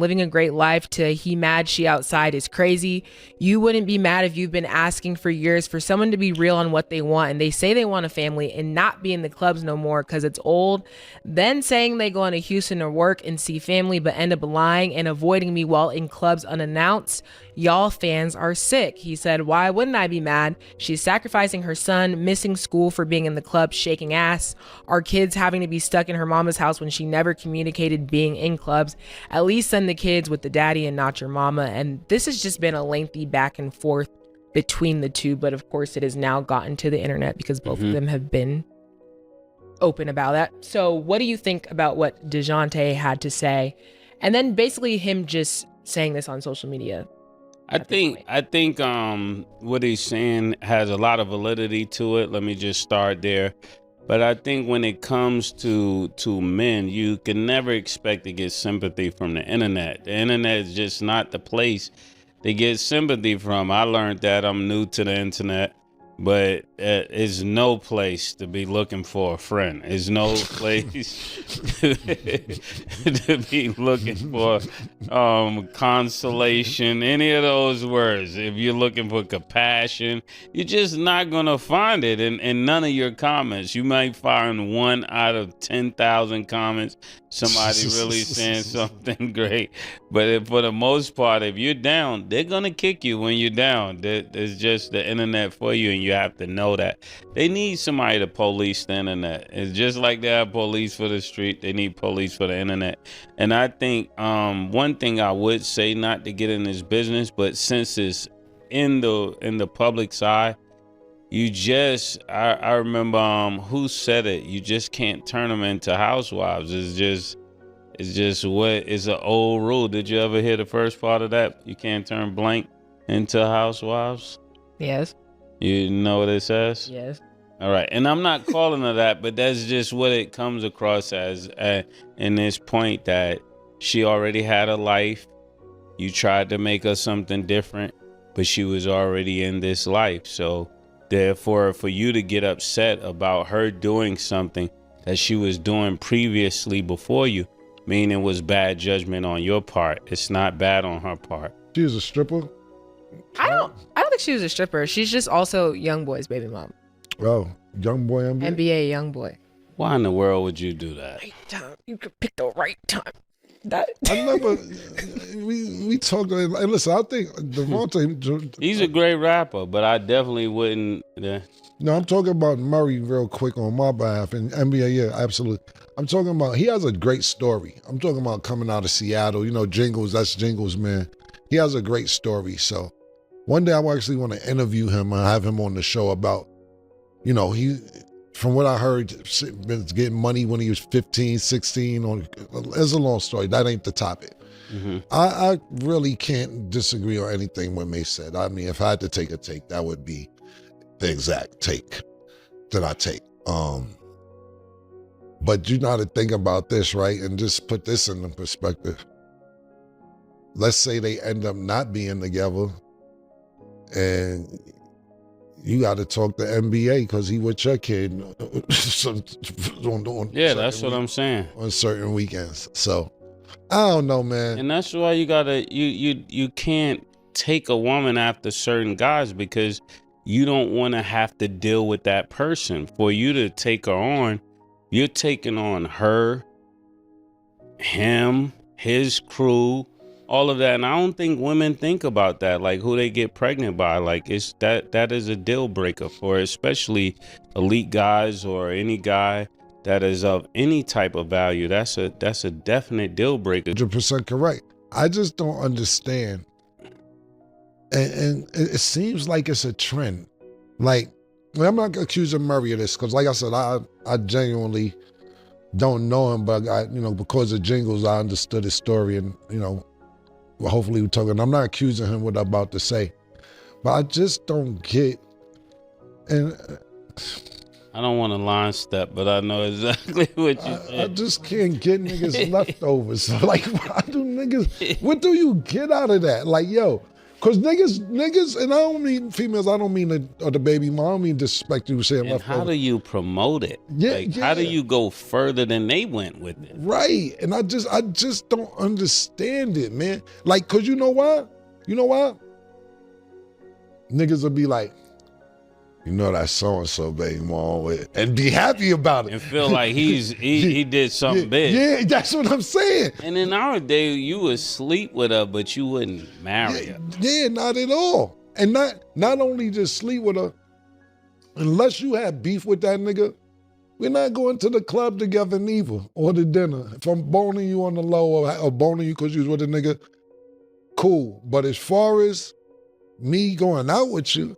living a great life to he mad she outside is crazy. You wouldn't be mad if you've been asking for years for someone to be real on what they want, and they say they want a family and not be in the clubs no more because it's old, then saying they go into Houston to work and see family but end up lying and avoiding me while in clubs unannounced. Y'all fans are sick. He said, why wouldn't I be mad? She's sacrificing her son, missing school for being in the club, shaking ass. Our kids having to be stuck in her mama's house when she never communicated being in clubs. At least send the kids with the daddy and not your mama. And this has just been a lengthy back and forth between the two. But of course, it has now gotten to the internet because both of them have been open about that. So what do you think about what Dejounte had to say? And then basically him just saying this on social media. I think what he's saying has a lot of validity to it. Let me just start there. But I think when it comes to men, you can never expect to get sympathy from the internet. The internet is just not the place to get sympathy from. I learned that. I'm new to the internet. But it's no place to be looking for a friend. It's no place to be looking for consolation, any of those words. If you're looking for compassion, you're just not going to find it in none of your comments. You might find 1 out of 10,000 comments, somebody really saying something great. But for the most part, if you're down, they're going to kick you when you're down. There's just the internet for you, and you have to know that. They need somebody to police the internet. It's just like they have police for the street. They need police for the internet. And I think one thing I would say, not to get in this business, but since it's in the public's eye, you just, I remember who said it, you just can't turn them into housewives. It's just what is an old rule. Did you ever hear the first part of that? You can't turn blank into housewives? Yes. You know what it says? Yes. All right. And I'm not calling her that, but that's just what it comes across as in this point, that she already had a life. You tried to make her something different, but she was already in this life. So therefore, for you to get upset about her doing something that she was doing previously before you, meaning it was bad judgment on your part. It's not bad on her part. She was a stripper? I don't think she was a stripper. She's just also YoungBoy's baby mom. Oh, YoungBoy NBA? NBA YoungBoy. Why in the world would you do that? Right time. You could pick the right time. I never. we talked. Listen, I think Dejounte. He's a great rapper, but I definitely wouldn't. No, I'm talking about Murray real quick on my behalf. And NBA, yeah, absolutely. I'm talking about, he has a great story. I'm talking about coming out of Seattle. You know, Jingles, that's Jingles, man. He has a great story. So one day I actually want to interview him and have him on the show about, you know, he, from what I heard, been getting money when he was 15, 16. It's a long story. That ain't the topic. Mm-hmm. I really can't disagree on anything what Mase said. I mean, if I had to take a take, that would be the exact take that I take. But you know how to think about this, right? And just put this in the perspective. Let's say they end up not being together, and you got to talk to NBA because he with your kid. Yeah, that's what I'm saying. On certain weekends. So I don't know, man. And that's why you gotta you can't take a woman after certain guys, because you don't want to have to deal with that person. For you to take her on, you're taking on her, him, his crew, all of that. And I don't think women think about that, like who they get pregnant by. Like it's that is a deal breaker for especially elite guys or any guy that is of any type of value. That's a definite deal breaker. 100% correct. I just don't understand. And it seems like it's a trend. Like, I'm not accusing Murray of this, because like I said, I genuinely don't know him, but because of Jingles, I understood his story, and well, hopefully we're talking. I'm not accusing him what I'm about to say, but I just don't get. And I don't want to line step, but I know exactly what you said. I just can't get niggas leftovers. So like, what do you get out of that? Like, yo, Cause niggas, and I don't mean females. I don't mean the baby mom. I don't mean disrespect you saying And left. how do you promote it? Yeah, like, how do you go further than they went with it? Right, and I just don't understand it, man. Like, cause you know what? Niggas will be like, you know that so and so baby mom with, and be happy about it And feel like he did something big. Yeah, that's what I'm saying. And in our day, you would sleep with her, but you wouldn't marry her. Yeah, not at all. And not only just sleep with her, unless you have beef with that nigga, we're not going to the club together neither, or to dinner. If I'm boning you on the low or boning you because you was with a nigga, cool. But as far as me going out with you,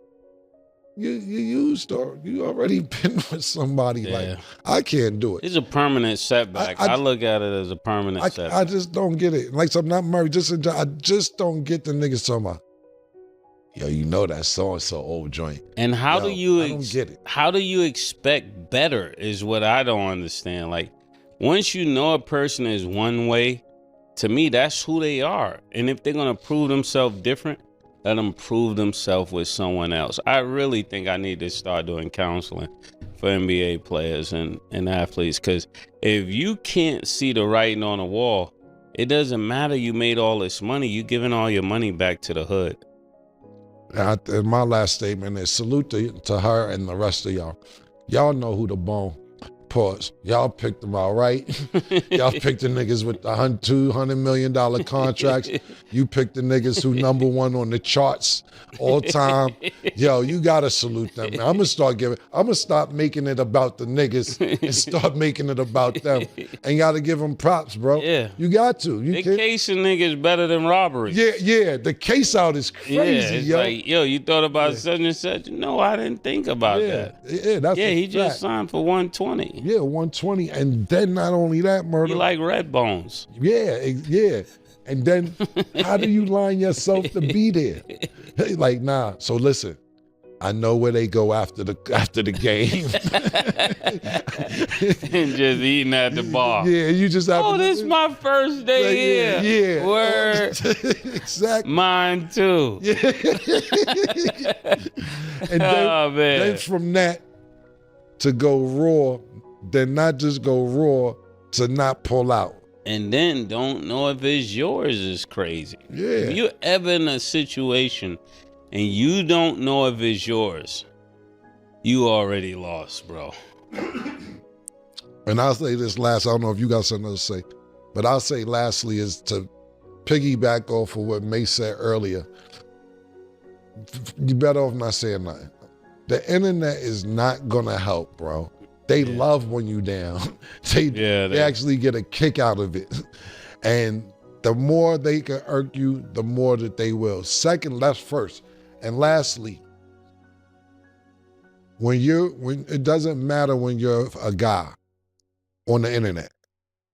you already been with somebody. Yeah. Like, I can't do it. It's a permanent setback. I look at it as a permanent setback. I just don't get it. Like, so I'm not married. I just don't get the niggas talking about, yo, you know that so-and-so old joint. And I don't get it. How do you expect better is what I don't understand. Like, once you know a person is one way, to me, that's who they are. And if they're going to prove themselves different, let them prove themselves with someone else. I really think I need to start doing counseling for NBA players and athletes, because if you can't see the writing on the wall, it doesn't matter you made all this money. You giving all your money back to the hood. And my last statement is salute to her and the rest of y'all. Y'all know who the bone. Pause. Y'all picked them out, right? Y'all picked the niggas with the $200 million contracts. You picked the niggas who number one on the charts all time. Yo, you gotta salute them, man. I'm gonna stop making it about the niggas and start making it about them. And you gotta give them props, bro. Yeah. You got to. They casing niggas better than robbery. Yeah. The case out is crazy, it's yo. like, yo, you thought about such and such? No, I didn't think about that. Yeah, that's a he fact. just signed for 120. Yeah, 120. And then not only that, murder. You like red bones. Yeah. And then how do you line yourself to be there? Like, nah. So listen, I know where they go after the game. And just eating at the bar. Yeah, you just have to. This is my first day here. Yeah. Word. Exactly. Mine too. Yeah. And Man. then from that to go raw, then not just go raw to not pull out. And then don't know if it's yours is crazy. Yeah. If you're ever in a situation and you don't know if it's yours, you already lost, bro. And I'll say this last, I don't know if you got something to say, but I'll say lastly is to piggyback off of what Mase said earlier. You better off not saying nothing. The internet is not gonna help, bro. They love when you down. They actually get a kick out of it. And the more they can irk you, the more that they will. Second, that's first. And lastly, when it doesn't matter when you're a guy on the internet,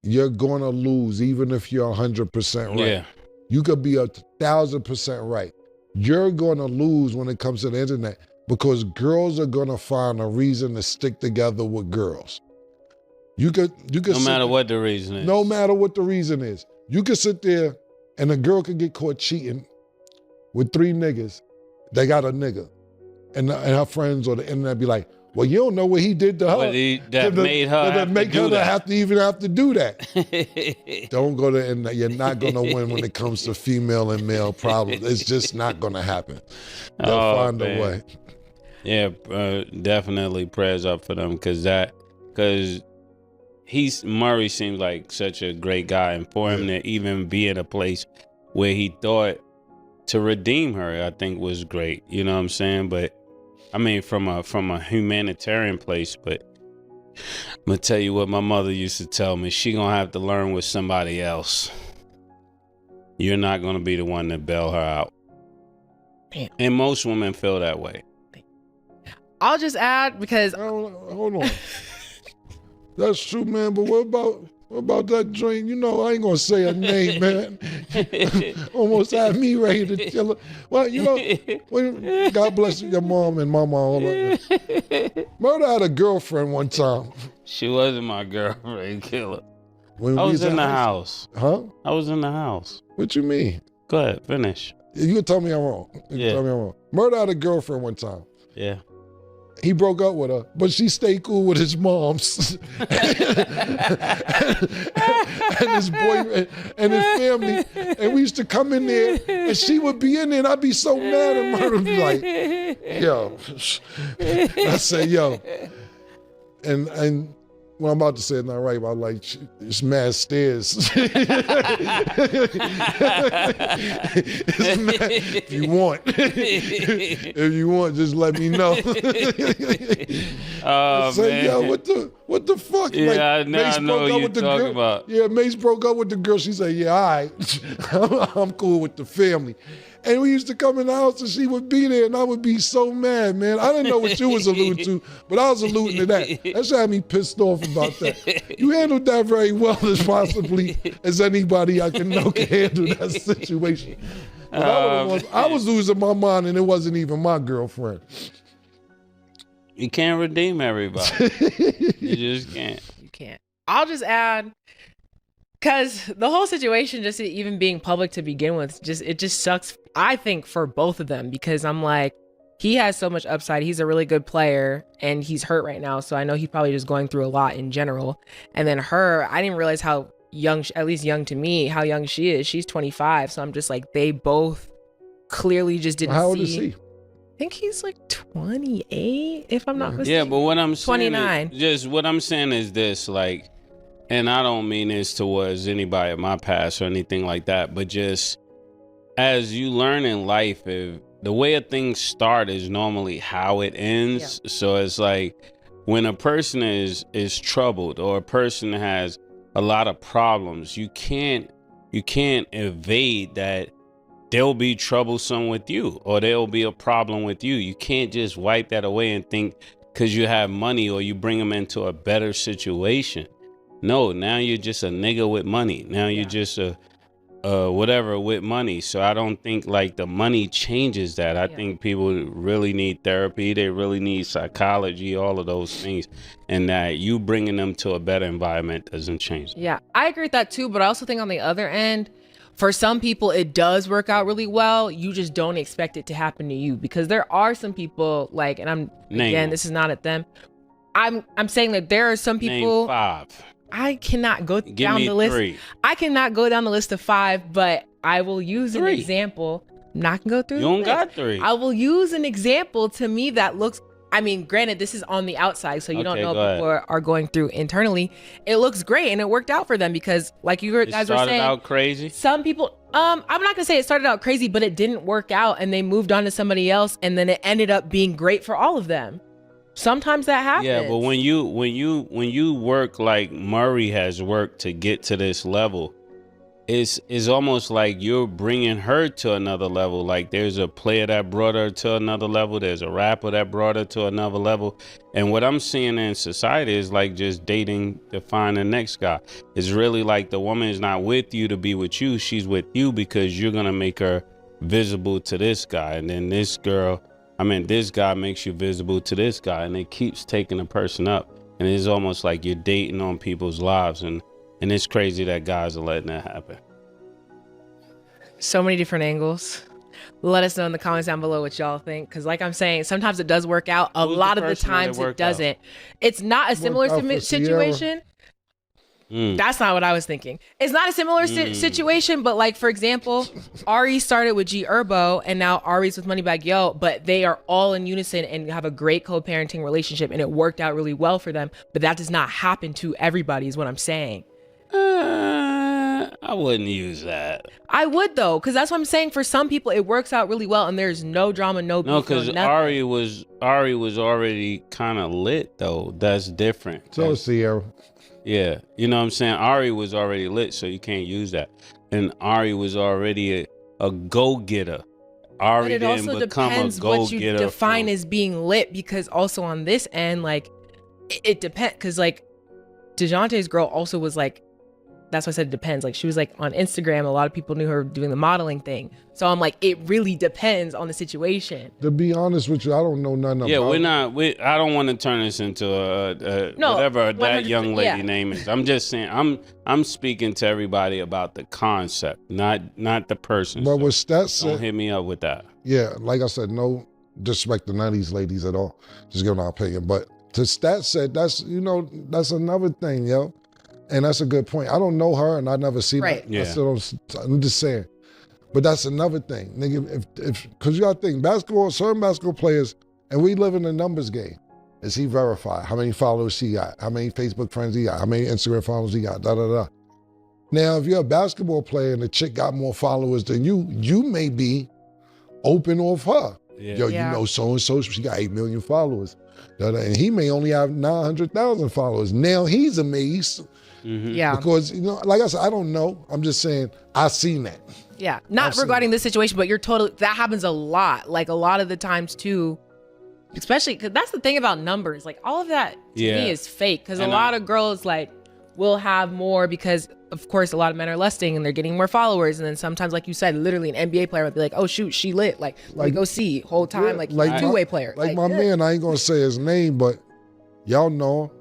you're gonna lose even if you're 100% right. Yeah. You could be 1,000% right. You're gonna lose when it comes to the internet, because girls are gonna find a reason to stick together with girls. You could no matter what the reason is. No matter what the reason is. You could sit there and a girl could get caught cheating with 3 niggas. They got a nigga. And her friends or the internet be like, well, you don't know what he did to her. That made her have to do that. Don't go to the internet. You're not gonna win when it comes to female and male problems. It's just not gonna happen. They'll find a way. Yeah, definitely prayers up for them, because Murray seems like such a great guy, and for him to even be in a place where he thought to redeem her, I think was great. You know what I'm saying? But I mean, from a humanitarian place. But I'm gonna tell you what my mother used to tell me: she gonna have to learn with somebody else. You're not gonna be the one to bail her out. Damn. And most women feel that way. I'll just add, because hold on. That's true, man. But what about that joint? You know, I ain't gonna say her name, man. Almost had me ready to kill her. Well, you know, God bless your mom and mama. All that. Murder had a girlfriend one time. She wasn't my girlfriend, killer. When I was in the house. Huh? I was in the house. What you mean? Go ahead, finish. You can tell me I'm wrong. You can tell me I'm wrong. Murder had a girlfriend one time. Yeah. He broke up with her, but she stayed cool with his moms and his boyfriend and his family. And we used to come in there, and she would be in there, and I'd be so mad, and Murder would be like, yo. I say, yo. And what I'm about to say is not right, but I'm like, it's mad stairs. It's mad, if you want, just let me know. Oh, say, man. yo, what the fuck? Yeah, like, I Mase know broke what up you're with the talking girl. about. Yeah, Mase broke up with the girl. She said, yeah, all right. I'm cool with the family. And we used to come in the house and she would be there and I would be so mad, man. I didn't know what you was alluding to, but I was alluding to that. That should have me pissed off about that. You handled that very well as possibly as anybody I can know can handle that situation. But I was losing my mind and it wasn't even my girlfriend. You can't redeem everybody. You just can't. You can't. I'll just add, because the whole situation, just even being public to begin with, it just sucks, I think, for both of them, because I'm like, he has so much upside. He's a really good player and he's hurt right now. So I know he's probably just going through a lot in general. And then her, I didn't realize how young, at least young to me, how young she is. She's 25. So I'm just like, they both clearly just didn't see. How old is he? I think he's like 28, if I'm not mistaken. Yeah, but what I'm saying 29. what I'm saying is this, like, and I don't mean this towards anybody in my past or anything like that, but just as you learn in life, if the way a thing start is normally how it ends. Yeah. So it's like when a person is troubled or a person has a lot of problems, you can't evade that there'll be troublesome with you or there'll be a problem with you. You can't just wipe that away and think because you have money or you bring them into a better situation. No, now you're just a nigga with money. Now you're just a whatever with money. So I don't think like the money changes that. I think people really need therapy. They really need psychology, all of those things. And that you bringing them to a better environment doesn't change that. Yeah, I agree with that too. But I also think on the other end, for some people, it does work out really well. You just don't expect it to happen to you, because there are some people like, and this is not at them. I'm saying that there are some people. Name 5. I cannot go Give down me the list. 3. I cannot go down the list of 5, but I will use an 3. example. I'm not gonna go through. You don't got 3. I will use an example to me that looks. I mean, granted, this is on the outside, so you don't know what people are going through internally. It looks great, and it worked out for them because, like you guys were saying, started out crazy. Some people, I'm not gonna say it started out crazy, but it didn't work out, and they moved on to somebody else, and then it ended up being great for all of them. Sometimes that happens. Yeah, but when you work like Murray has worked to get to this level, it's almost like you're bringing her to another level. Like there's a player that brought her to another level. There's a rapper that brought her to another level. And what I'm seeing in society is like just dating to find the next guy. It's really like the woman is not with you to be with you. She's with you because you're going to make her visible to this guy. And then this guy makes you visible to this guy, and it keeps taking the person up. And it's almost like you're dating on people's lives, and it's crazy that guys are letting that happen. So many different angles. Let us know in the comments down below what y'all think, because like I'm saying, sometimes it does work out. A lot of the times it doesn't. It's not a similar situation. That's not what I was thinking. It's not a similar situation, but like, for example, Ari started with G Herbo and now Ari's with Moneybagg Yo, but they are all in unison and have a great co-parenting relationship, and it worked out really well for them. But that does not happen to everybody is what I'm saying. I wouldn't use that. I would though, because that's what I'm saying. For some people, it works out really well and there's no drama, no beef, because Ari was already kind of lit though. That's different. So is Sierra. Yeah, you know what I'm saying? Ari was already lit, so you can't use that. And Ari was already a go-getter. Ari didn't become a go-getter. But it also depends what you define as being lit, because also on this end, like, it depends, because, like, Dejounte's girl also was, like, that's why I said it depends. Like, she was like on Instagram, a lot of people knew her doing the modeling thing. So I'm like, it really depends on the situation. To be honest with you, I don't know nothing about Yeah, I don't want to turn this into whatever that young lady name is. I'm just saying, I'm speaking to everybody about the concept, not the person. But what Stats said, don't hit me up with that. Yeah, like I said, no disrespect to none of these ladies at all. Just giving our opinion. But to Stats said, that's another thing, yo. And that's a good point. I don't know her, and I never see right. that. Yeah. I'm just saying. But that's another thing, nigga. Because you got to think, certain basketball players, and we live in a numbers game. Is he verified? How many followers he got? How many Facebook friends he got? How many Instagram followers he got? Da da da. Now, if you're a basketball player and the chick got more followers than you may be open off her. Yeah. Yo, you know so-and-so, she got 8 million followers. And he may only have 900,000 followers. Now he's amazed. Mm-hmm. Yeah. Because, like I said, I don't know. I'm just saying, I've seen that. Yeah. Not regarding this situation, but that happens a lot. Like, a lot of the times too, especially because that's the thing about numbers. Like, all of that to me is fake. Because a lot of girls like will have more because, of course, a lot of men are lusting and they're getting more followers. And then sometimes, like you said, literally an NBA player would be like, oh, shoot, she lit. Like we go see whole time, like a two-way player. Like my man, I ain't going to say his name, but y'all know him.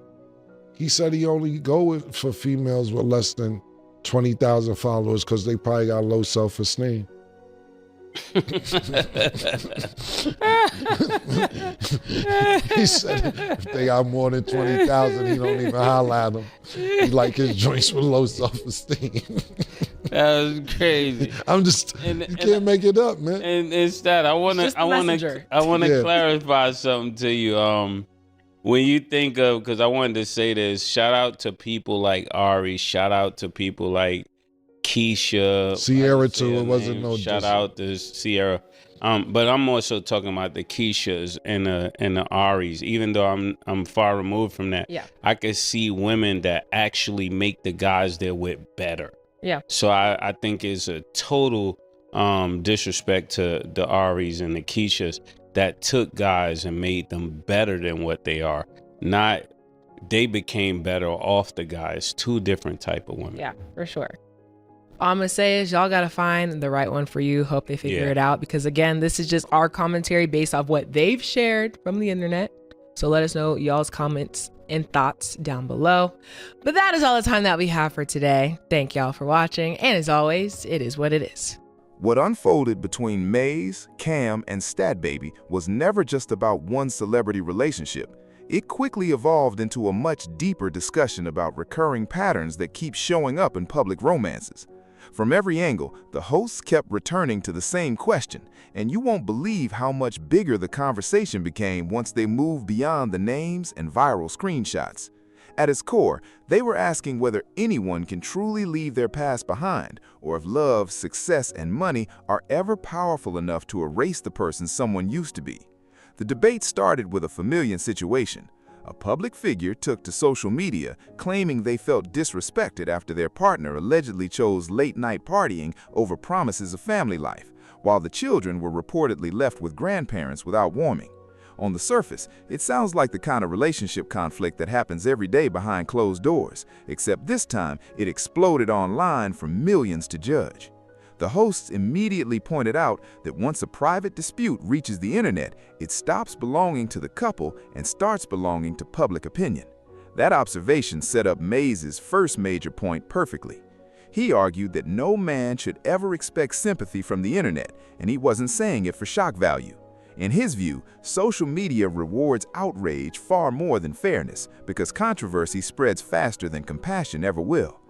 He said he only go for females with less than 20,000 followers because they probably got low self-esteem. He said if they got more than 20,000, he don't even holler at them. He like his joints with low self-esteem. That was crazy. You can't make it up, man. And it's that I want to clarify something to you. When you think of, because I wanted to say this, shout out to people like Ari, shout out to people like Keisha, Sierra too. It wasn't no shout out to Sierra. But I'm also talking about the Keishas and the Aris. Even though I'm far removed from that, I could see women that actually make the guys they're with better. Yeah. So I think it's a total disrespect to the Aris and the Keishas that took guys and made them better than what they are. Not they became better off the guys. Two different type of women. Yeah, for sure. All I'm gonna say is y'all gotta find the right one for you. Hope they figure it out, because again, this is just our commentary based off what they've shared from the internet. So let us know y'all's comments and thoughts down below. But that is all the time that we have for today. Thank y'all for watching, and as always, it is what it is. What unfolded between Mase, Cam, and Stat Baby was never just about one celebrity relationship. It quickly evolved into a much deeper discussion about recurring patterns that keep showing up in public romances. From every angle, the hosts kept returning to the same question, and you won't believe how much bigger the conversation became once they moved beyond the names and viral screenshots. At its core, they were asking whether anyone can truly leave their past behind, or if love, success, and money are ever powerful enough to erase the person someone used to be. The debate started with a familiar situation. A public figure took to social media claiming they felt disrespected after their partner allegedly chose late-night partying over promises of family life, while the children were reportedly left with grandparents without warning. On the surface, it sounds like the kind of relationship conflict that happens every day behind closed doors, except this time it exploded online for millions to judge. The hosts immediately pointed out that once a private dispute reaches the internet, it stops belonging to the couple and starts belonging to public opinion. That observation set up Mase's first major point perfectly. He argued that no man should ever expect sympathy from the internet, and he wasn't saying it for shock value. In his view, social media rewards outrage far more than fairness, because controversy spreads faster than compassion ever will.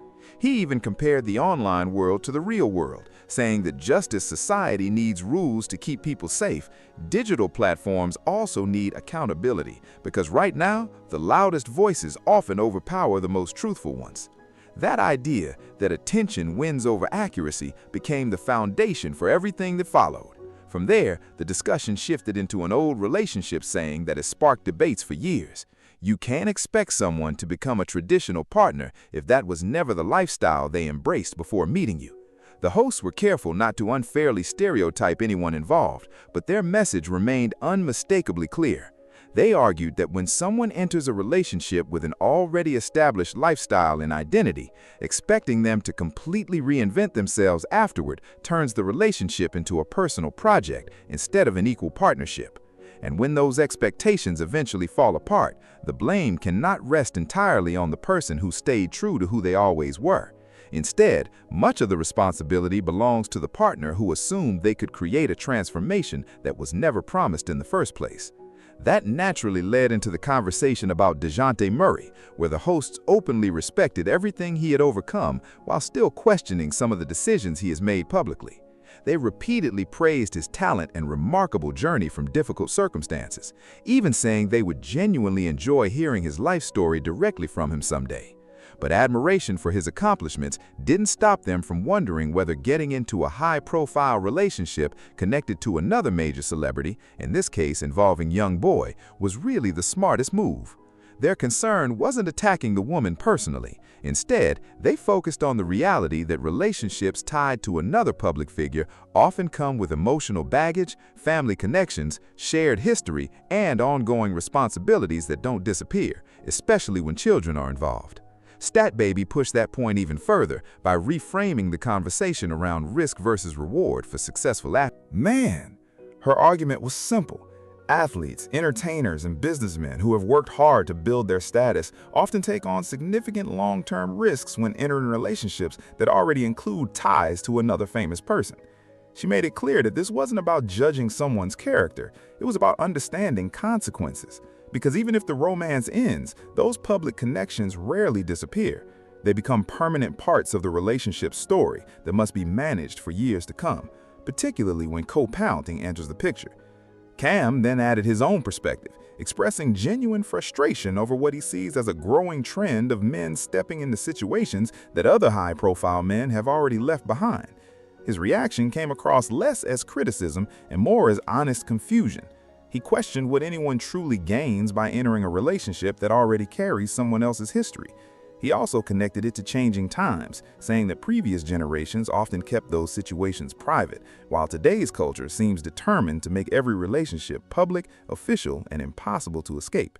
He even compared the online world to the real world, saying that just as society needs rules to keep people safe, digital platforms also need accountability, because right now, the loudest voices often overpower the most truthful ones. That idea that attention wins over accuracy became the foundation for everything that followed. From there, the discussion shifted into an old relationship saying that has sparked debates for years. You can't expect someone to become a traditional partner if that was never the lifestyle they embraced before meeting you. The hosts were careful not to unfairly stereotype anyone involved, but their message remained unmistakably clear. They argued that when someone enters a relationship with an already established lifestyle and identity, expecting them to completely reinvent themselves afterward turns the relationship into a personal project instead of an equal partnership. And when those expectations eventually fall apart, the blame cannot rest entirely on the person who stayed true to who they always were. Instead, much of the responsibility belongs to the partner who assumed they could create a transformation that was never promised in the first place. That naturally led into the conversation about Dejounte Murray, where the hosts openly respected everything he had overcome while still questioning some of the decisions he has made publicly. They repeatedly praised his talent and remarkable journey from difficult circumstances, even saying they would genuinely enjoy hearing his life story directly from him someday. But admiration for his accomplishments didn't stop them from wondering whether getting into a high-profile relationship connected to another major celebrity, in this case involving YoungBoy, was really the smartest move. Their concern wasn't attacking the woman personally. Instead, they focused on the reality that relationships tied to another public figure often come with emotional baggage, family connections, shared history, and ongoing responsibilities that don't disappear, especially when children are involved. Stat Baby pushed that point even further by reframing the conversation around risk versus reward for successful athletes. Man, her argument was simple. Athletes, entertainers, and businessmen who have worked hard to build their status often take on significant long-term risks when entering relationships that already include ties to another famous person. She made it clear that this wasn't about judging someone's character, it was about understanding consequences. Because even if the romance ends, those public connections rarely disappear. They become permanent parts of the relationship story that must be managed for years to come, particularly when co-parenting enters the picture. Cam then added his own perspective, expressing genuine frustration over what he sees as a growing trend of men stepping into situations that other high-profile men have already left behind. His reaction came across less as criticism and more as honest confusion. He questioned what anyone truly gains by entering a relationship that already carries someone else's history. He also connected it to changing times, saying that previous generations often kept those situations private, while today's culture seems determined to make every relationship public, official, and impossible to escape.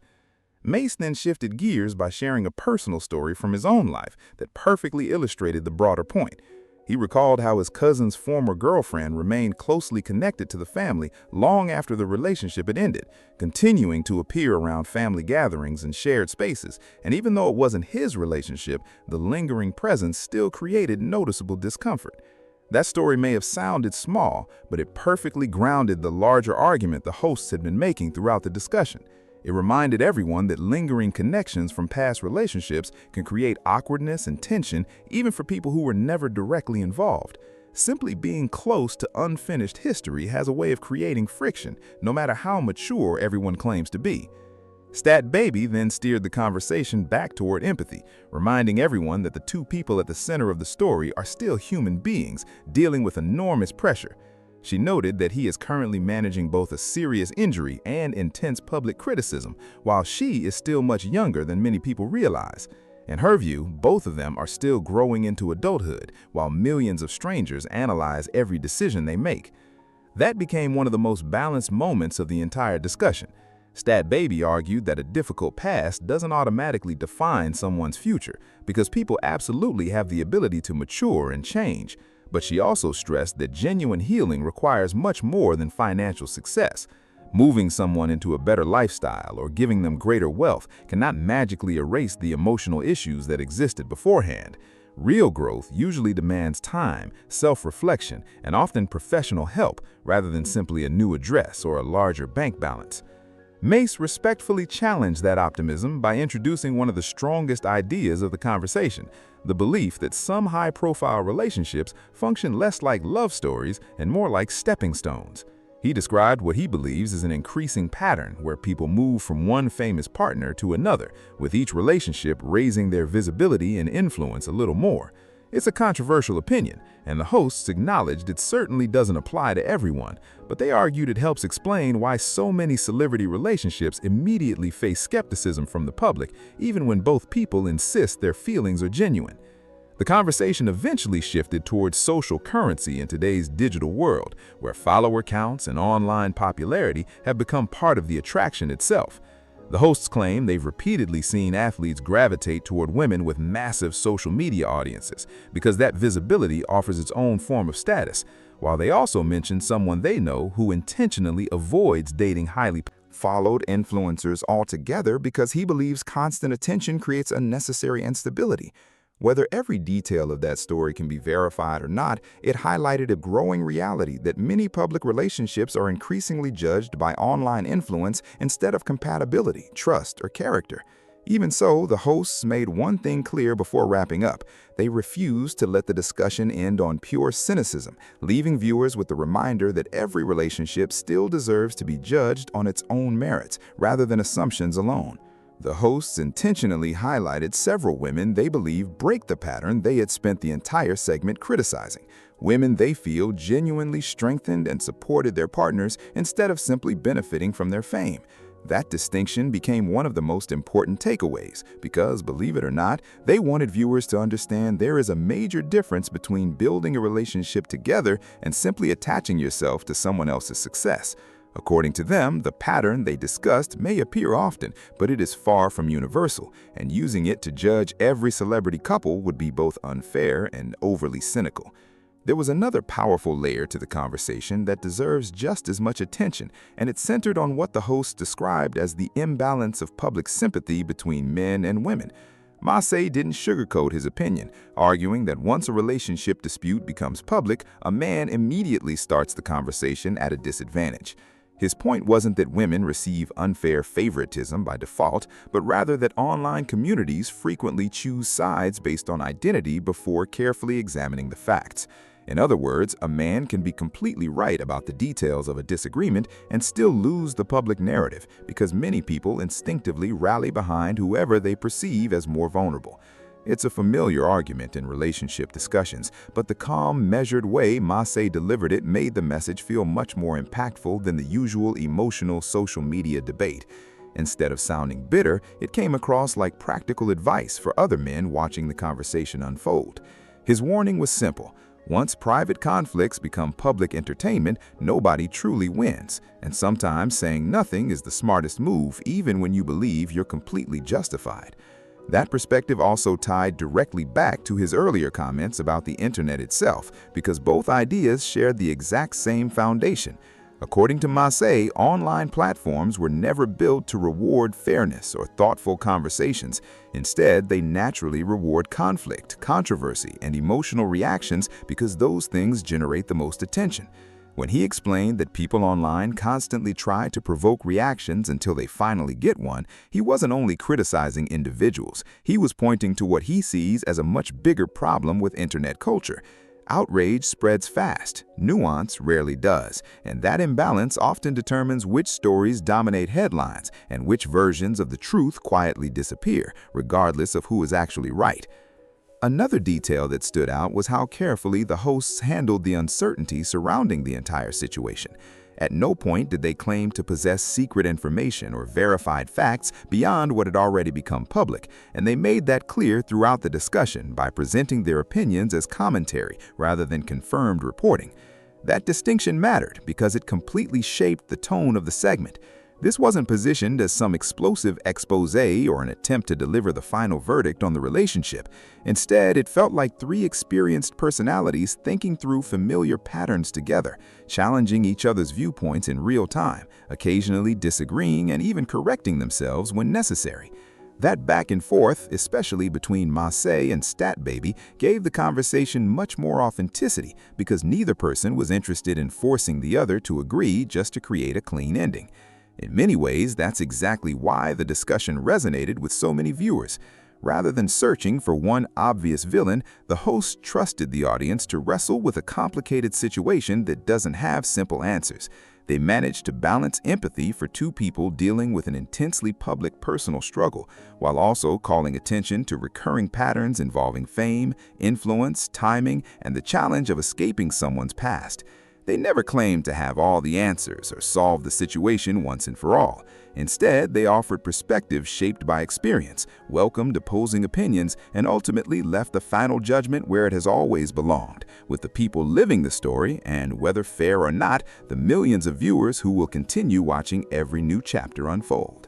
Mase then shifted gears by sharing a personal story from his own life that perfectly illustrated the broader point. He recalled how his cousin's former girlfriend remained closely connected to the family long after the relationship had ended, continuing to appear around family gatherings and shared spaces, and even though it wasn't his relationship, the lingering presence still created noticeable discomfort. That story may have sounded small, but it perfectly grounded the larger argument the hosts had been making throughout the discussion. It reminded everyone that lingering connections from past relationships can create awkwardness and tension even for people who were never directly involved. Simply being close to unfinished history has a way of creating friction, no matter how mature everyone claims to be. Stat Baby then steered the conversation back toward empathy, reminding everyone that the two people at the center of the story are still human beings dealing with enormous pressure. She noted that he is currently managing both a serious injury and intense public criticism, while she is still much younger than many people realize. In her view, both of them are still growing into adulthood, while millions of strangers analyze every decision they make. That became one of the most balanced moments of the entire discussion. Stat Baby argued that a difficult past doesn't automatically define someone's future, because people absolutely have the ability to mature and change. But she also stressed that genuine healing requires much more than financial success. Moving someone into a better lifestyle or giving them greater wealth cannot magically erase the emotional issues that existed beforehand. Real growth usually demands time, self-reflection, and often professional help rather than simply a new address or a larger bank balance. Mase respectfully challenged that optimism by introducing one of the strongest ideas of the conversation, the belief that some high-profile relationships function less like love stories and more like stepping stones. He described what he believes is an increasing pattern where people move from one famous partner to another, with each relationship raising their visibility and influence a little more. It's a controversial opinion, and the hosts acknowledged it certainly doesn't apply to everyone, but they argued it helps explain why so many celebrity relationships immediately face skepticism from the public, even when both people insist their feelings are genuine. The conversation eventually shifted towards social currency in today's digital world, where follower counts and online popularity have become part of the attraction itself. The hosts claim they've repeatedly seen athletes gravitate toward women with massive social media audiences because that visibility offers its own form of status, while they also mention someone they know who intentionally avoids dating highly Followed influencers altogether because he believes constant attention creates unnecessary instability. Whether every detail of that story can be verified or not, it highlighted a growing reality that many public relationships are increasingly judged by online influence instead of compatibility, trust, or character. Even so, the hosts made one thing clear before wrapping up. They refused to let the discussion end on pure cynicism, leaving viewers with the reminder that every relationship still deserves to be judged on its own merits rather than assumptions alone. The hosts intentionally highlighted several women they believe break the pattern they had spent the entire segment criticizing, women they feel genuinely strengthened and supported their partners instead of simply benefiting from their fame. That distinction became one of the most important takeaways because, believe it or not, they wanted viewers to understand there is a major difference between building a relationship together and simply attaching yourself to someone else's success. According to them, the pattern they discussed may appear often, but it is far from universal, and using it to judge every celebrity couple would be both unfair and overly cynical. There was another powerful layer to the conversation that deserves just as much attention, and it centered on what the hosts described as the imbalance of public sympathy between men and women. Mase didn't sugarcoat his opinion, arguing that once a relationship dispute becomes public, a man immediately starts the conversation at a disadvantage. His point wasn't that women receive unfair favoritism by default, but rather that online communities frequently choose sides based on identity before carefully examining the facts. In other words, a man can be completely right about the details of a disagreement and still lose the public narrative because many people instinctively rally behind whoever they perceive as more vulnerable. It's a familiar argument in relationship discussions, but the calm, measured way Mase delivered it made the message feel much more impactful than the usual emotional social media debate. Instead of sounding bitter, it came across like practical advice for other men watching the conversation unfold. His warning was simple. Once private conflicts become public entertainment, nobody truly wins, and sometimes saying nothing is the smartest move even when you believe you're completely justified. That perspective also tied directly back to his earlier comments about the internet itself, because both ideas shared the exact same foundation. According to Mase, online platforms were never built to reward fairness or thoughtful conversations. Instead, they naturally reward conflict, controversy, and emotional reactions because those things generate the most attention. When he explained that people online constantly try to provoke reactions until they finally get one, he wasn't only criticizing individuals, he was pointing to what he sees as a much bigger problem with internet culture. Outrage spreads fast, nuance rarely does, and that imbalance often determines which stories dominate headlines and which versions of the truth quietly disappear, regardless of who is actually right. Another detail that stood out was how carefully the hosts handled the uncertainty surrounding the entire situation. At no point did they claim to possess secret information or verified facts beyond what had already become public, and they made that clear throughout the discussion by presenting their opinions as commentary rather than confirmed reporting. That distinction mattered because it completely shaped the tone of the segment. This wasn't positioned as some explosive exposé or an attempt to deliver the final verdict on the relationship. Instead, it felt like three experienced personalities thinking through familiar patterns together, challenging each other's viewpoints in real time, occasionally disagreeing and even correcting themselves when necessary. That back and forth, especially between Mase and Stat Baby, gave the conversation much more authenticity because neither person was interested in forcing the other to agree just to create a clean ending. In many ways, that's exactly why the discussion resonated with so many viewers. Rather than searching for one obvious villain, the host trusted the audience to wrestle with a complicated situation that doesn't have simple answers. They managed to balance empathy for two people dealing with an intensely public personal struggle, while also calling attention to recurring patterns involving fame, influence, timing, and the challenge of escaping someone's past. They never claimed to have all the answers or solve the situation once and for all. Instead, they offered perspectives shaped by experience, welcomed opposing opinions, and ultimately left the final judgment where it has always belonged, with the people living the story and, whether fair or not, the millions of viewers who will continue watching every new chapter unfold.